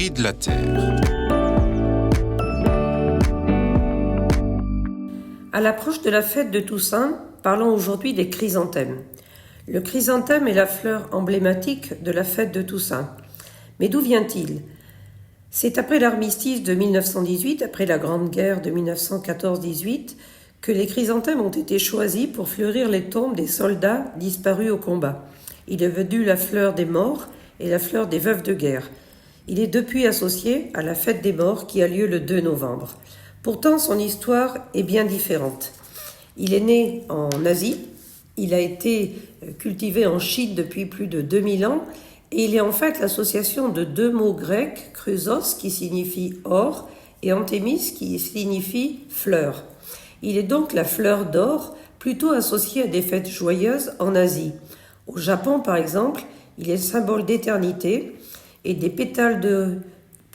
cris de la terre. À l'approche de la fête de Toussaint, parlons aujourd'hui des chrysanthèmes. Le chrysanthème est la fleur emblématique de la fête de Toussaint. Mais d'où vient-il ? C'est après l'armistice de 1918, après la Grande Guerre de 1914-18, que les chrysanthèmes ont été choisis pour fleurir les tombes des soldats disparus au combat. Il est devenu la fleur des morts et la fleur des veuves de guerre. Il est depuis associé à la fête des morts qui a lieu le 2 novembre. Pourtant, son histoire est bien différente. Il est né en Asie, il a été cultivé en Chine depuis plus de 2000 ans, et il est en fait l'association de deux mots grecs, chrysos qui signifie or et anthémis qui signifie fleur. Il est donc la fleur d'or, plutôt associée à des fêtes joyeuses en Asie. Au Japon, par exemple, il est symbole d'éternité et des pétales de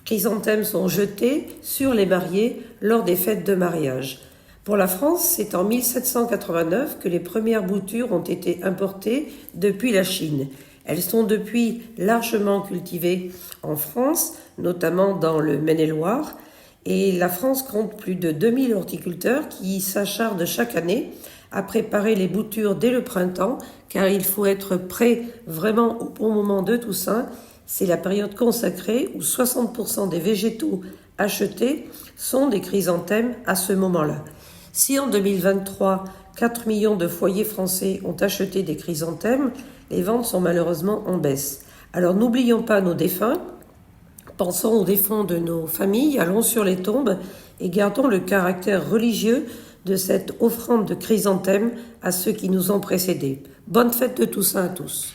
chrysanthèmes sont jetés sur les mariés lors des fêtes de mariage. Pour la France, c'est en 1789 que les premières boutures ont été importées depuis la Chine. Elles sont depuis largement cultivées en France, notamment dans le Maine-et-Loire, et la France compte plus de 2000 horticulteurs qui s'acharnent chaque année à préparer les boutures dès le printemps, car il faut être prêt vraiment au bon moment de Toussaint. C'est la période consacrée où 60% des végétaux achetés sont des chrysanthèmes à ce moment-là. Si en 2023, 4 millions de foyers français ont acheté des chrysanthèmes, les ventes sont malheureusement en baisse. Alors n'oublions pas nos défunts, pensons aux défunts de nos familles, allons sur les tombes et gardons le caractère religieux de cette offrande de chrysanthèmes à ceux qui nous ont précédés. Bonne fête de Toussaint à tous.